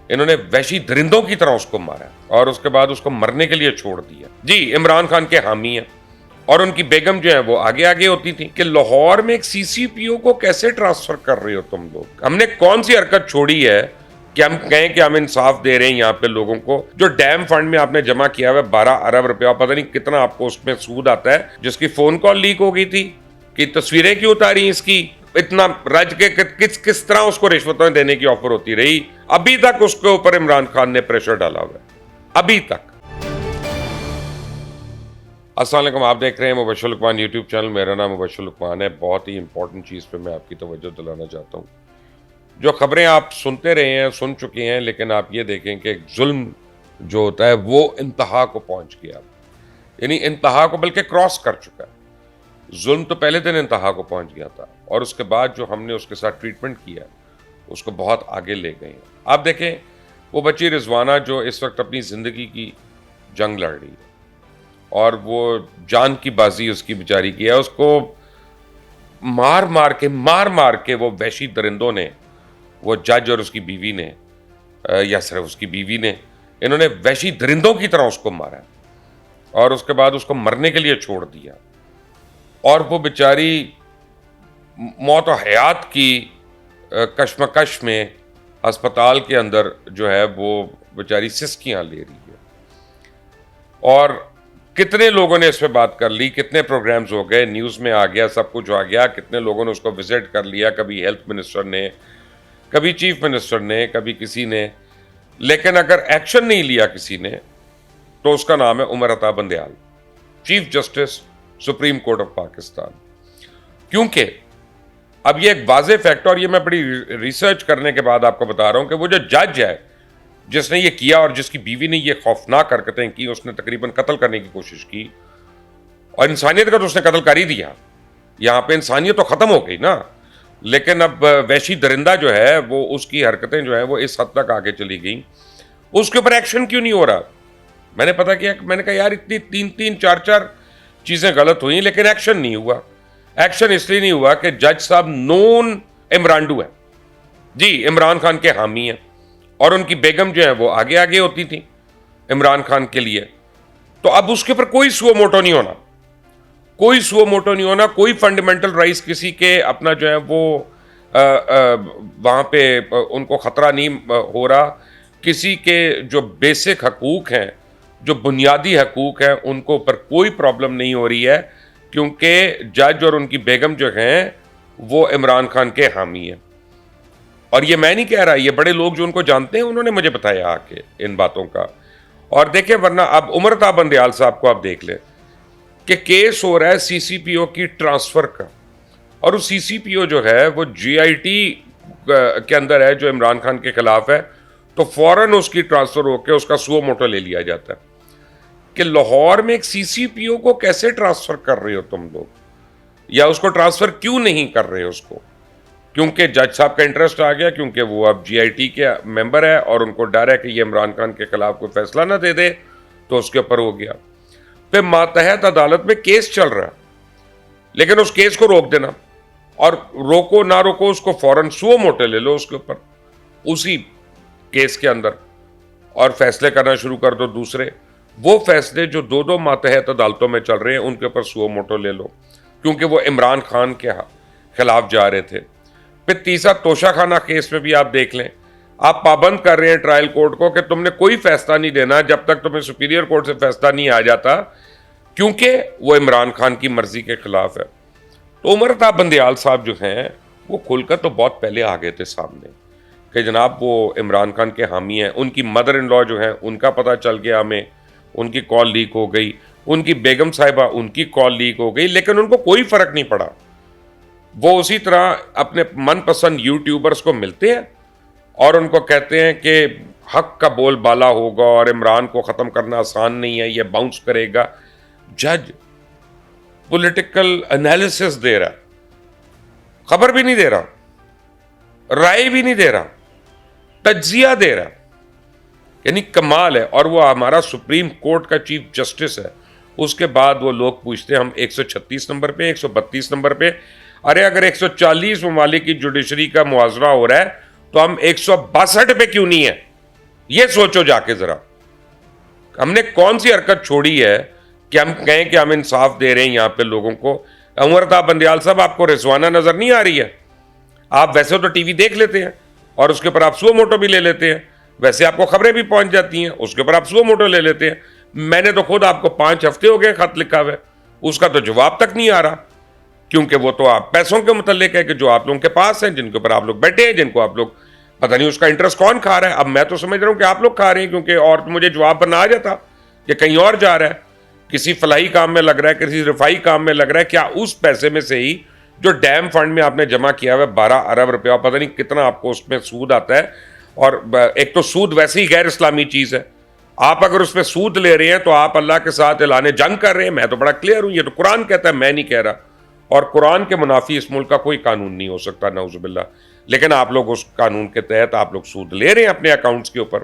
انہوں نے وحشی درندوں کی طرح اس کو مارا اور اس کے بعد اس کو مرنے کے لیے چھوڑ دیا. جی عمران خان کے حامی ہیں اور ان کی بیگم جو ہے وہ آگے آگے ہوتی تھی کہ لاہور میں ایک سی سی پی او کو کیسے ٹرانسفر کر رہے ہو تم لوگ. ہم نے کون سی حرکت چھوڑی ہے کہ ہم کہیں کہ ہم انصاف دے رہے ہیں یہاں پہ لوگوں کو. جو ڈیم فنڈ میں آپ نے جمع کیا ہوا 12 ارب روپیہ, پتہ نہیں کتنا آپ کو اس میں سود آتا ہے, جس کی فون کال لیک ہو گئی تھی کہ تصویریں کیوں اتاری اس کی, اتنا رج کے کس طرح اس کو رشوتیں دینے کی آفر ہوتی رہی. ابھی تک اس کے اوپر عمران خان نے پریشر ڈالا ہوا ہے, ابھی تک. السلام علیکم, آپ دیکھ رہے ہیں مبشر لقمان یوٹیوب چینل. میرا نام مبشر لقمان ہے. بہت ہی امپورٹنٹ چیز پہ میں آپ کی توجہ دلانا چاہتا ہوں. جو خبریں آپ سنتے رہے ہیں, سن چکے ہیں, لیکن آپ یہ دیکھیں کہ ظلم جو ہوتا ہے وہ انتہا کو پہنچ گیا, یعنی انتہا کو بلکہ کراس کر چکا ہے. ظلم تو پہلے دن انتہا کو پہنچ گیا تھا اور اس کے بعد جو ہم نے اس کے ساتھ ٹریٹمنٹ کیا اس کو بہت آگے لے گئے ہیں. آپ دیکھیں وہ بچی رضوانہ جو اس وقت اپنی زندگی کی جنگ لڑ رہی ہے اور وہ جان کی بازی اس کی بیچاری کی ہے. اس کو مار مار کے وہ وحشی درندوں نے, وہ جج اور اس کی بیوی نے, یا صرف اس کی بیوی نے, انہوں نے وحشی درندوں کی طرح اس کو مارا اور اس کے بعد اس کو مرنے کے لیے چھوڑ دیا. اور وہ بیچاری موت و حیات کی کشمکش میں ہسپتال کے اندر جو ہے وہ بیچاری سسکیاں لے رہی ہے. اور کتنے لوگوں نے اس پہ بات کر لی, کتنے پروگرامز ہو گئے, نیوز میں آ گیا, سب کچھ آ گیا, کتنے لوگوں نے اس کو وزٹ کر لیا, کبھی ہیلتھ منسٹر نے, کبھی چیف منسٹر نے, کبھی کسی نے. لیکن اگر ایکشن نہیں لیا کسی نے تو اس کا نام ہے Umar Ata Bandial, chief justice supreme court of Pakistan. کیونکہ اب یہ ایک واضح فیکٹ, اور یہ میں بڑی ریسرچ کرنے کے بعد آپ کو بتا رہا ہوں کہ وہ جو جج ہے جس نے یہ کیا اور جس کی بیوی نے یہ خوفناک حرکتیں کی, اس نے تقریباً قتل کرنے کی کوشش کی اور انسانیت کا تو اس نے قتل کر ہی دیا. یہاں پہ انسانیت تو ختم ہو گئی نا, لیکن اب وحشی درندہ جو ہے وہ اس کی حرکتیں جو ہیں وہ اس حد تک آگے چلی گئیں. اس کے اوپر ایکشن کیوں نہیں ہو رہا؟ میں نے پتا کیا, میں نے کہا یار اتنی 3-4 چیزیں غلط ہوئیں لیکن ایکشن نہیں ہوا. ایکشن اس لیے نہیں ہوا کہ جج صاحب نون عمرانڈو ہے, جی عمران خان کے حامی ہیں اور ان کی بیگم جو ہے وہ آگے آگے ہوتی تھیں عمران خان کے لیے. تو اب اس کے اوپر کوئی سو موٹو نہیں ہونا, کوئی سو موٹو نہیں ہونا, کوئی فنڈامنٹل رائٹس کسی کے اپنا جو ہے وہ وہاں پہ ان کو خطرہ نہیں ہو رہا. کسی کے جو بیسک حقوق ہیں, جو بنیادی حقوق ہیں, ان کو اوپر کوئی پرابلم نہیں ہو رہی ہے, کیونکہ جج اور ان کی بیگم جو ہیں وہ عمران خان کے حامی ہیں. اور یہ میں نہیں کہہ رہا, یہ بڑے لوگ جو ان کو جانتے ہیں انہوں نے مجھے بتایا آ کے ان باتوں کا. اور دیکھیں ورنہ اب عمر عطا بندیال صاحب کو آپ دیکھ لیں کہ کیس ہو رہا ہے سی سی پی او کی ٹرانسفر کا, اور وہ سی سی پی او جو ہے وہ جی آئی ٹی کے اندر ہے جو عمران خان کے خلاف ہے, تو فوراً اس کی ٹرانسفر ہو کے اس کا سو موٹو لے لیا جاتا ہے کہ لاہور میں ایک سی سی پی او کو کیسے ٹرانسفر کر رہے ہو تم لوگ, یا اس کو ٹرانسفر کیوں نہیں کر رہے اس کو. کیونکہ جج صاحب کا انٹرسٹ آ گیا, کیونکہ وہ اب جی آئی ٹی کے ممبر ہے اور ان کو ڈر ہے کہ یہ عمران خان کے خلاف کوئی فیصلہ نہ دے دے, تو اس کے اوپر ہو گیا. پھر ماتحت عدالت میں کیس چل رہا, لیکن اس کیس کو روک دینا, اور روکو نہ روکو اس کو فوراً سو موٹو لے لو اس کے اوپر اسی کیس کے اندر, اور فیصلے کرنا شروع کر دو دوسرے. وہ فیصلے جو 2 ماتحت عدالتوں میں چل رہے ہیں ان کے اوپر سو موٹو لے لو, کیونکہ وہ عمران خان کے خلاف جا رہے تھے. پھر تیسرا توشہ خانہ کیس میں بھی آپ دیکھ لیں, آپ پابند کر رہے ہیں ٹرائل کورٹ کو کہ تم نے کوئی فیصلہ نہیں دینا جب تک تمہیں سپیریئر کورٹ سے فیصلہ نہیں آ جاتا, کیونکہ وہ عمران خان کی مرضی کے خلاف ہے. تو عمر عطا بندیال صاحب جو ہیں وہ کھل کر تو بہت پہلے آ گئے تھے سامنے کہ جناب وہ عمران خان کے حامی ہیں. ان کی مدر ان لا جو ہیں ان کا پتہ چل گیا ہمیں, ان کی کال لیک ہو گئی, ان کی بیگم صاحبہ ان کی کال لیک ہو گئی, لیکن ان کو کوئی فرق نہیں پڑا. وہ اسی طرح اپنے من پسند یوٹیوبرز کو ملتے ہیں اور ان کو کہتے ہیں کہ حق کا بول بالا ہوگا اور عمران کو ختم کرنا آسان نہیں ہے, یہ باؤنس کرے گا. جج پولیٹیکل انالیسس دے رہا, خبر بھی نہیں دے رہا, رائے بھی نہیں دے رہا, تجزیہ دے رہا, یعنی کمال ہے. اور وہ ہمارا سپریم کورٹ کا چیف جسٹس ہے. اس کے بعد وہ لوگ پوچھتے ہیں ہم 136 نمبر پہ, 132 نمبر پہ. ارے اگر 140 ممالک کی جوڈیشری کا موازنہ ہو رہا ہے تو ہم 162 پہ کیوں نہیں ہیں؟ یہ سوچو جا کے ذرا, ہم نے کون سی حرکت چھوڑی ہے کہ ہم کہیں کہ ہم انصاف دے رہے ہیں یہاں پہ لوگوں کو. عمر الطاف بندیال صاحب, آپ کو رضوانہ نظر نہیں آ رہی ہے؟ آپ ویسے تو ٹی وی دیکھ لیتے ہیں اور اس کے اوپر آپ سو موٹو بھی لے لیتے ہیں, ویسے آپ کو خبریں بھی پہنچ جاتی ہیں, اس کے اوپر آپ سو موٹو لے لیتے ہیں. میں نے تو خود آپ کو 5 ہفتے ہو گئے خط لکھا ہوا ہے, اس کا تو جواب تک نہیں آ رہا, کیونکہ وہ تو آپ پیسوں کے متعلق ہے کہ جو آپ لوگوں کے پاس ہیں, جن کے اوپر آپ لوگ بیٹھے ہیں, جن کو آپ لوگ پتہ نہیں اس کا انٹرسٹ کون کھا رہا ہے. اب میں تو سمجھ رہا ہوں کہ آپ لوگ کھا رہے ہیں, کیونکہ اور مجھے جواب بنا آ جاتا کہ کہیں اور جا رہا ہے, کسی فلاحی کام میں لگ رہا ہے, کسی رفائی کام میں لگ رہا ہے. کیا اس پیسے میں سے ہی جو ڈیم فنڈ میں آپ نے جمع کیا ہوا ہے 12 ارب روپیہ, پتہ نہیں کتنا آپ کو اس میں سود آتا ہے. اور ایک تو سود ویسے ہی غیر اسلامی چیز ہے, آپ اگر اس میں سود لے رہے ہیں تو آپ اللہ کے ساتھ اعلان جنگ کر رہے ہیں. میں تو بڑا کلیئر ہوں, یہ تو قرآن کہتا ہے, میں نہیں کہہ رہا, اور قرآن کے منافی اس ملک کا کوئی قانون نہیں ہو سکتا, نعوذ باللہ. لیکن آپ لوگ اس قانون کے تحت آپ لوگ سود لے رہے ہیں اپنے اکاؤنٹس کے اوپر.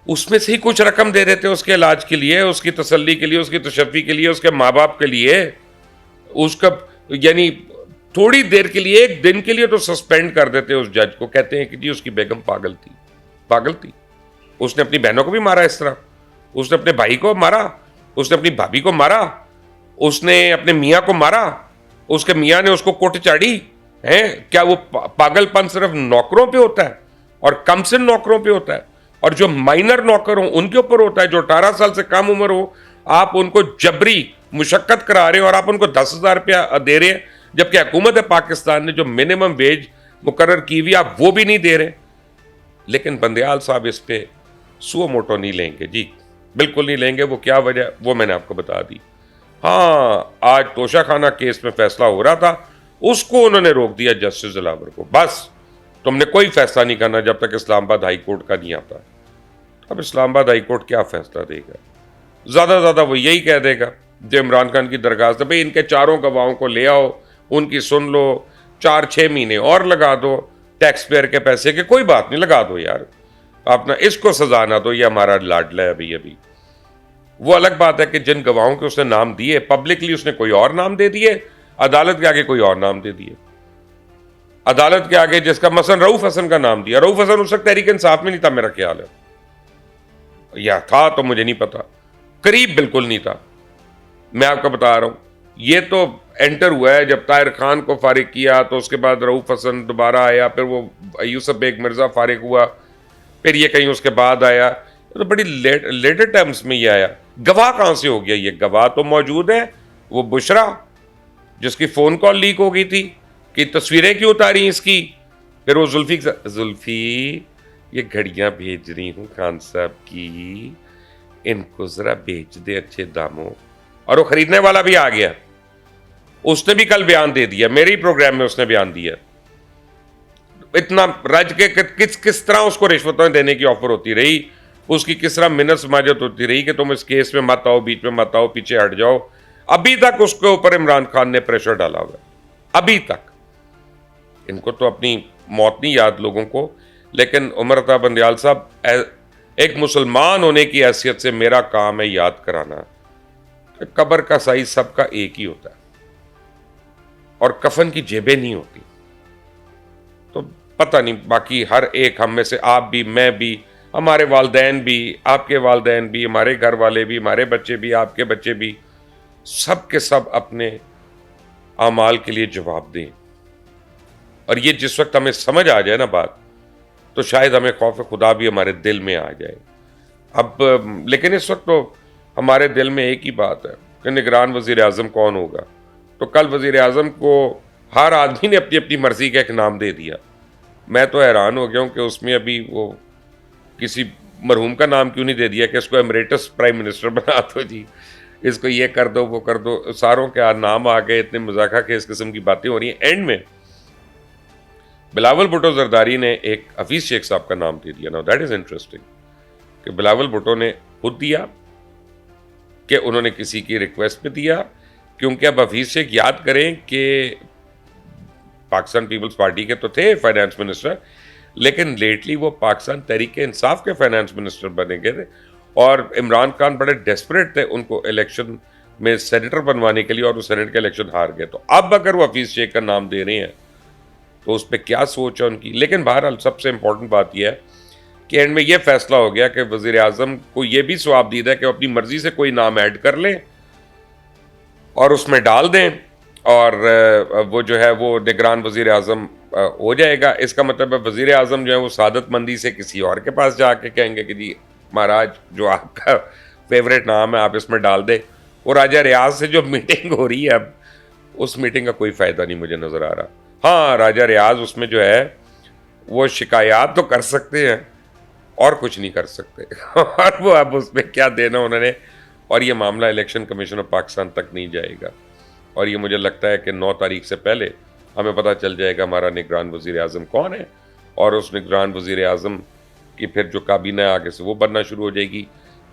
اس میں سے ہی کچھ رقم دے دیتے اس کے علاج کے لیے, اس کی تسلی کے لیے, اس کی تشفی کے لیے, اس کے ماں باپ کے لیے. اس کا یعنی تھوڑی دیر کے لیے, 1 دن کے لیے تو سسپینڈ کر دیتے اس جج کو. کہتے ہیں کہ جی اس کی بیگم پاگل تھی, اس نے اپنی بہنوں کو بھی مارا اس طرح, اس نے اپنے بھائی کو مارا, اس نے اپنی بھابھی کو مارا, اس نے اپنے میاں کو مارا, اس کے میاں نے اس کو کوٹ چاڑی ہے. کیا وہ پاگل پن صرف نوکروں پہ ہوتا ہے اور کم سن نوکروں پہ ہوتا ہے, اور جو مائنر نوکر ہوں ان کے اوپر ہوتا ہے, جو 18 سال سے کم عمر ہو, آپ ان کو جبری مشقت کرا رہے ہیں اور آپ ان کو 10,000 روپیہ دے رہے ہیں, جبکہ حکومت پاکستان نے جو منیمم ویج مقرر کی ہوئی آپ وہ بھی نہیں دے رہے. لیکن بندیال صاحب اس پہ سو موٹو نہیں لیں گے جی, بالکل نہیں لیں گے. وہ کیا وجہ وہ میں نے آپ کو بتا دی. ہاں, آج توشہ خانہ کیس میں فیصلہ ہو رہا تھا, اس کو انہوں نے روک دیا جسٹس دلاور کو. بس تم نے کوئی فیصلہ نہیں کرنا جب تک اسلام آباد ہائی کورٹ کا نہیں آتا. اب اسلام آباد ہائی کورٹ کیا فیصلہ دے گا؟ زیادہ زیادہ وہ یہی کہہ دے گا جو عمران خان کی درخواست ہے, بھئی ان کے 4 گواہوں کو لے آؤ, ان کی سن لو, 4-6 مہینے اور لگا دو ٹیکس پیئر کے پیسے کے. کوئی بات نہیں, لگا دو یار, اپنا اس کو سزا نہ دو, یہ ہمارا لاڈلا ہے ابھی. وہ الگ بات ہے کہ جن گواہوں کے اس نے نام دیے پبلکلی اس نے کوئی اور نام دے دیے, عدالت کے آگے کوئی اور نام دے دیے. عدالت کے آگے جس کا مثلا رؤوف حسن کا نام دیا, رؤوف حسن اس وقت تحریک انصاف میں نہیں تھا میرا خیال ہے, یا تھا تو مجھے نہیں پتا, قریب بالکل نہیں تھا. میں آپ کو بتا رہا ہوں, یہ تو انٹر ہوا ہے جب طاہر خان کو فارغ کیا, تو اس کے بعد رؤوف حسن دوبارہ آیا, پھر وہ یوسف بیگ مرزا فارغ ہوا, پھر یہ کہیں اس کے بعد آیا, تو بڑی لیٹر ٹائمز میں یہ آیا. گواہ کہاں سے ہو گیا؟ یہ گواہ تو موجود ہے, وہ بشرا جس کی فون کال لیک ہو گئی تھی کہ تصویریں کیوں اتاری اس کی, پھر وہ زلفی یہ گھڑیاں بھیج رہی ہوں خان صاحب کی, ان کو ذرا بیچ دے اچھے داموں. اور وہ خریدنے والا بھی آ گیا, اس نے بھی کل بیان دے دیا, میرے ہی پروگرام میں اس نے بیان دیا. اتنا رج کے کس طرح اس کو رشوتیں دینے کی آفر ہوتی رہی, اس کی کس طرح منت سماجت ہوتی رہی کہ تم اس کیس میں مت آؤ, بیچ میں مت آؤ, پیچھے ہٹ جاؤ. ابھی تک اس کے اوپر عمران خان نے پریشر ڈالا ہوا ہے, ابھی تک. ان کو تو اپنی موت نہیں یاد لوگوں کو. لیکن عمر الطاف بندیال صاحب, ایک مسلمان ہونے کی حیثیت سے میرا کام ہے یاد کرانا کہ قبر کا سائز سب کا ایک ہی ہوتا ہے اور کفن کی جیبیں نہیں ہوتی. تو پتہ نہیں باقی ہر ایک ہم میں سے, آپ بھی, میں بھی, ہمارے والدین بھی, آپ کے والدین بھی, ہمارے گھر والے بھی, ہمارے بچے بھی, آپ کے بچے بھی, سب کے سب اپنے اعمال کے لیے جواب دیں. اور یہ جس وقت ہمیں سمجھ آ جائے نا بات, تو شاید ہمیں خوف خدا بھی ہمارے دل میں آ جائے. اب لیکن اس وقت تو ہمارے دل میں ایک ہی بات ہے کہ نگران وزیر اعظم کون ہوگا. تو کل وزیر اعظم کو ہر آدمی نے اپنی اپنی مرضی کا ایک نام دے دیا. میں تو حیران ہو گیا ہوں کہ اس میں ابھی وہ کسی مرحوم کا نام کیوں نہیں دے دیا کہ اس کو ایمریٹس پرائم منسٹر بنا دو جی, اس کو یہ کر دو, وہ کر دو. ساروں کے نام آ گئے, اتنے مذاکرہ کے اس قسم کی باتیں ہو رہی ہیں. اینڈ میں بلاول بھٹو زرداری نے ایک حفیظ شیخ صاحب کا نام دے دیا. نا دیٹ از انٹرسٹنگ کہ بلاول بھٹو نے خود دیا کہ انہوں نے کسی کی ریکویسٹ پہ دیا, کیونکہ اب حفیظ شیخ یاد کریں کہ پاکستان پیپلز پارٹی کے تو تھے فائنانس منسٹر, لیکن لیٹلی وہ پاکستان تحریک انصاف کے فائنانس منسٹر بنے گئے تھے, اور عمران خان بڑے ڈیسپریٹ تھے ان کو الیکشن میں سینیٹر بنوانے کے لیے, اور وہ سینیٹ کے الیکشن ہار گئے. تو اب اگر وہ حفیظ شیخ کا نام دے رہے ہیں تو اس پہ کیا سوچ ہے ان کی. لیکن بہرحال سب سے امپورٹنٹ بات یہ ہے کہ اینڈ میں یہ فیصلہ ہو گیا کہ وزیر اعظم کو یہ بھی ثواب دیدا ہے کہ وہ اپنی مرضی سے کوئی نام ایڈ کر لیں اور اس میں ڈال دیں اور وہ جو ہے وہ نگران وزیر اعظم ہو جائے گا. اس کا مطلب ہے وزیر اعظم جو ہے وہ سعادت مندی سے کسی اور کے پاس جا کے کہیں گے کہ جی مہاراج جو آپ کا فیوریٹ نام ہے آپ اس میں ڈال دیں. اور راجہ ریاض سے جو میٹنگ ہو رہی ہے اب اس میٹنگ کا کوئی فائدہ نہیں مجھے نظر آ رہا. ہاں راجہ ریاض اس میں جو ہے وہ شکایات تو کر سکتے ہیں اور کچھ نہیں کر سکتے اور وہ اب اس میں کیا دینا انہوں نے. اور یہ معاملہ الیکشن کمیشن آف پاکستان تک نہیں جائے گا اور یہ مجھے لگتا ہے کہ 9 تاریخ سے پہلے ہمیں پتہ چل جائے گا ہمارا نگران وزیر اعظم کون ہے اور اس نگران وزیر اعظم کی پھر جو کابینہ آگے سے وہ بننا شروع ہو جائے گی.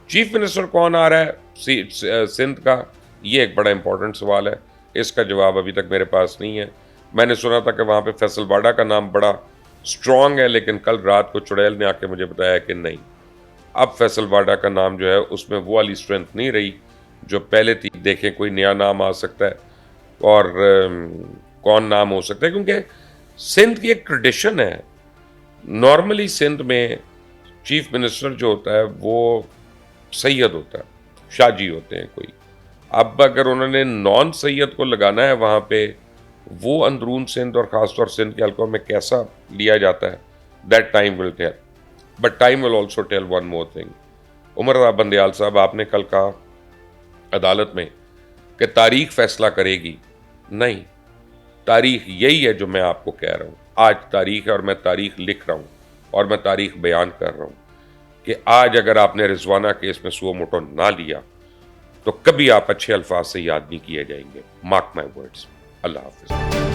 چیف منسٹر کون آ رہا ہے سندھ کا, یہ ایک بڑا امپورٹنٹ سوال ہے. اس کا جواب ابھی تک میرے پاس نہیں ہے. میں نے سنا تھا کہ وہاں پہ فیصل واڈا کا نام بڑا اسٹرانگ ہے لیکن کل رات کو چڑیل نے آ کے مجھے بتایا کہ نہیں, اب فیصل واڈا کا نام جو ہے اس میں وہ والی اسٹرینتھ نہیں رہی جو پہلے تھی. دیکھیں کوئی نیا نام آ سکتا ہے اور کون نام ہو سکتا ہے کیونکہ سندھ کی ایک ٹریڈیشن ہے. نارملی سندھ میں چیف منسٹر جو ہوتا ہے وہ سید ہوتا ہے, شاہ جی ہوتے ہیں کوئی. اب اگر انہوں نے نان سید کو لگانا ہے وہاں پہ, وہ اندرون سندھ اور خاص طور سندھ کے حلقوں میں کیسا لیا جاتا ہے, that time will tell. But time will also tell one more thing. Umar Raza Bandial صاحب, آپ نے کل کہا عدالت میں کہ تاریخ فیصلہ کرے گی. نہیں, تاریخ یہی ہے جو میں آپ کو کہہ رہا ہوں. آج تاریخ ہے اور میں تاریخ لکھ رہا ہوں اور میں تاریخ بیان کر رہا ہوں کہ آج اگر آپ نے رضوانہ کیس میں سو موٹو نہ لیا تو کبھی آپ اچھے الفاظ سے یاد نہیں کیے جائیں گے. Mark my words. اللہ حافظ.